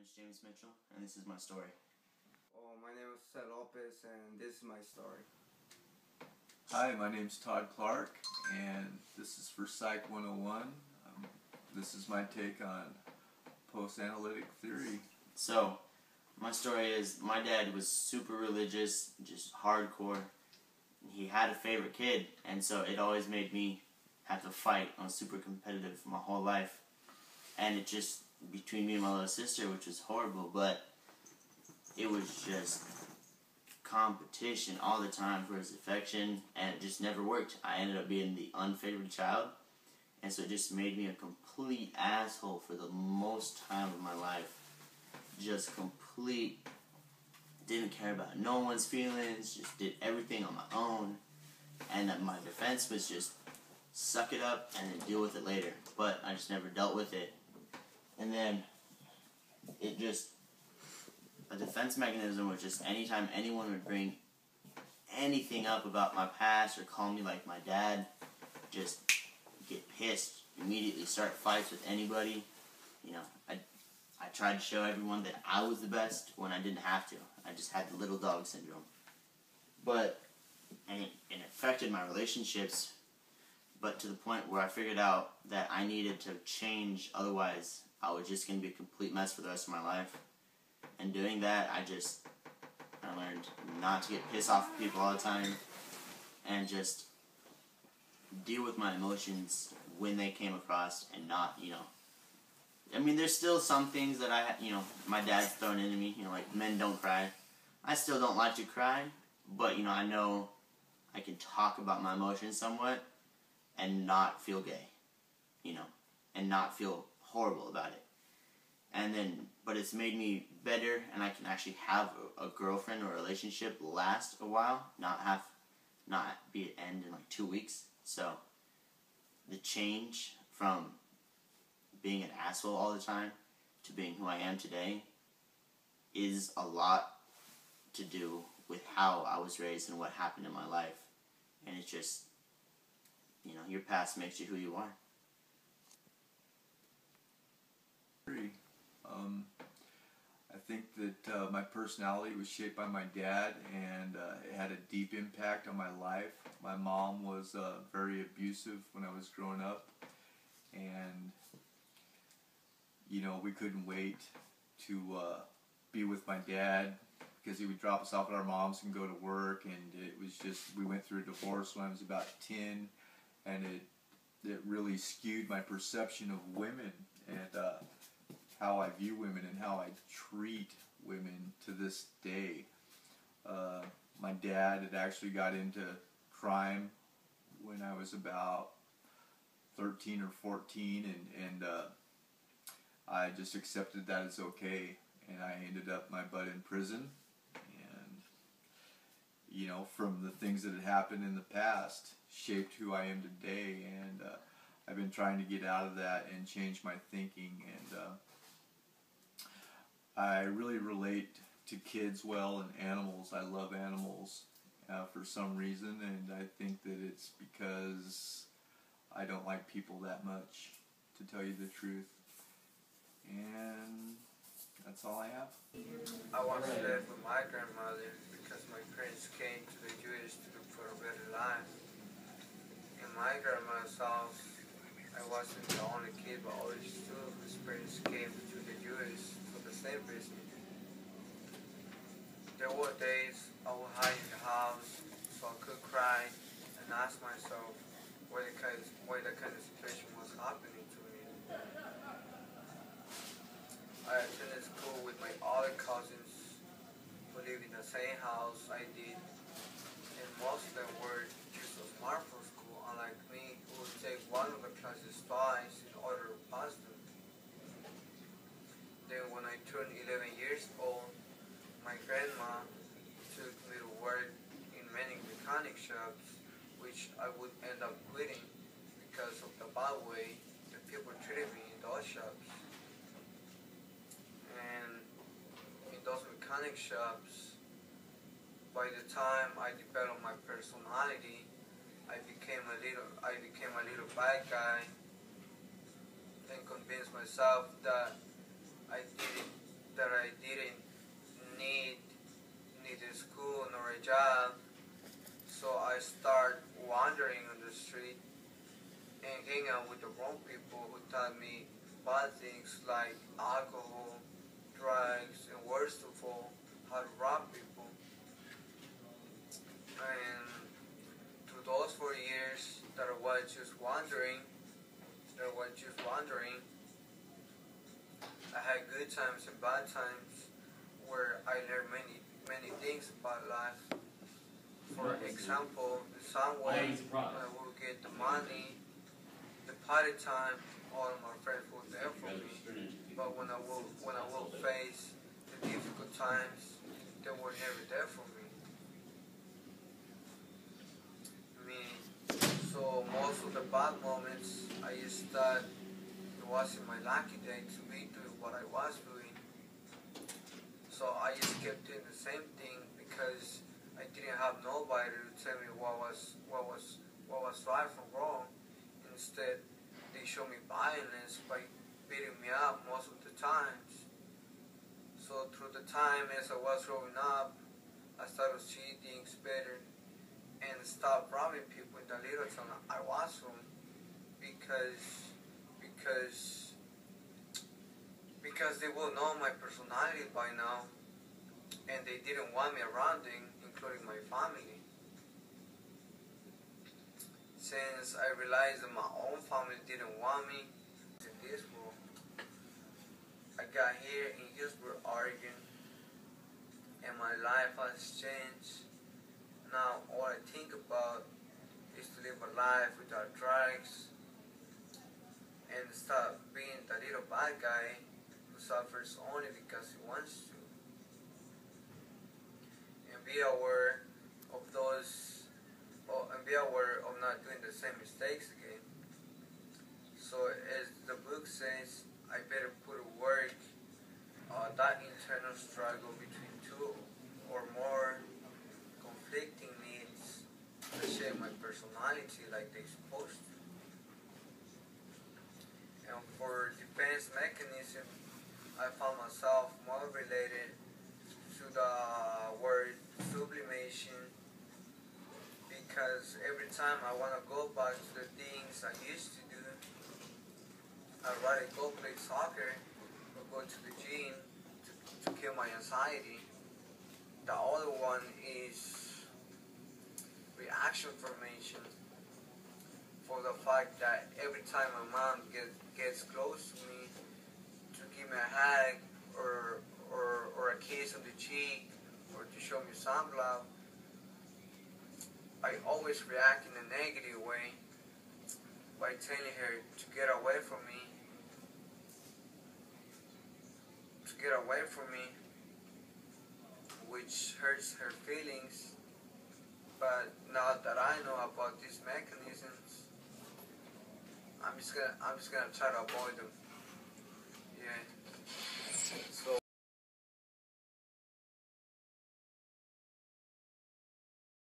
name's James Mitchell, and this is my story. My name is Seth Lopez, and this is my story. Hi, my name's Todd Clark, and this is for Psych 101. This is my take on post-analytic theory. So, my story is, my dad was super religious, just hardcore. He had a favorite kid, and so it always made me have to fight. I was super competitive my whole life. And it just, between me and my little sister, which was horrible, but it was just competition all the time for his affection, and it just never worked. I ended up being the unfavored child, and so it just made me a complete asshole for the most time of my life. Just complete, didn't care about no one's feelings, just did everything on my own, and that my defense was just suck it up and then deal with it later, but I just never dealt with it. And then it just, a defense mechanism was just anytime anyone would bring anything up about my past or call me like my dad, just get pissed, immediately start fights with anybody. You know, I tried to show everyone that I was the best when I didn't have to. I just had the little dog syndrome. And it affected my relationships, but to the point where I figured out that I needed to change, otherwise I was just going to be a complete mess for the rest of my life. And doing that, I learned not to get pissed off at people all the time, and just deal with my emotions when they came across, and not, I mean, there's still some things that my dad's thrown into me, like men don't cry. I still don't like to cry, but, I know I can talk about my emotions somewhat and not feel gay, and not feel horrible about it. But it's made me better, and I can actually have a girlfriend or a relationship last a while, not be it end in like 2 weeks. So the change from being an asshole all the time to being who I am today is a lot to do with how I was raised and what happened in my life. And it's just, your past makes you who you are. I think that my personality was shaped by my dad, and it had a deep impact on my life. My mom was very abusive when I was growing up, and we couldn't wait to be with my dad, because he would drop us off at our mom's and go to work, and it was just, we went through a divorce when I was about 10, and it really skewed my perception of women, and how I view women and how I treat women to this day. My dad had actually got into crime when I was about 13 or 14, and I just accepted that it's okay, and I ended up my butt in prison. And from the things that had happened in the past shaped who I am today, and I've been trying to get out of that and change my thinking, and I really relate to kids well, and animals. I love animals for some reason, and I think that it's because I don't like people that much, to tell you the truth. And that's all I have. I want to live with my grandmother because my parents came to the U.S. to look for a better life. In my grandma's house, I wasn't the only kid, but always two whose parents came to the U.S. for the same reason. There were days I would hide in the house so I could cry and ask myself why the kind of situation was happening to me. I attended school with my other cousins who lived in the same house I did, and most of them were just so smart for school, unlike me, who would take one of the classes twice in order to pass them. Then when I turned 11 years old, my grandma took me to work in many mechanic shops, which I would end up quitting because of the bad way the people treated me in those shops. And in those mechanic shops, by the time I developed my personality, I became a little bad guy, and convinced myself that I didn't that I didn't need neither school nor a job. So I start wandering on the street and hang out with the wrong people who taught me bad things like alcohol, drugs, and worst of all, how to rob people. And through those 4 years that I was just wandering, I had good times and bad times where I learned many things about life. For example, the somewhere when I will get the money, the party time, all of my friends were there for me. But when I will face the difficult times, they were never there for me. So most of the bad moments, I just thought it wasn't my lucky day to be doing what I was doing. So I just kept doing the same thing because I didn't have nobody to tell me what was right from wrong. Instead, they showed me violence by beating me up most of the times. So through the time as I was growing up, I started to see things better and stop robbing people in the little town I was from because they will know my personality by now, and they didn't want me around them, including my family. Since I realized that my own family didn't want me in this world, I got here in Hillsborough, Oregon, and my life has changed. Now all I think about is to live a life without drugs and stop being the little bad guy who suffers only because he wants to. And be aware of not doing the same mistakes again. So as the book says, I better put to work that internal struggle between two or more conflicting needs that shape my personality like they're supposed to. And for defense mechanism, I found myself more related to the word sublimation, because every time I want to go back to the things I used to do, I'd rather go play soccer or go to the gym to kill my anxiety. The other one is reaction formation, for the fact that every time my mom gets close to me to give me a hug or a kiss on the cheek or to show me some love, I always react in a negative way by telling her to get away from me, which hurts her feelings. But now that I know about these mechanisms, I'm just gonna try to avoid them. Yeah. So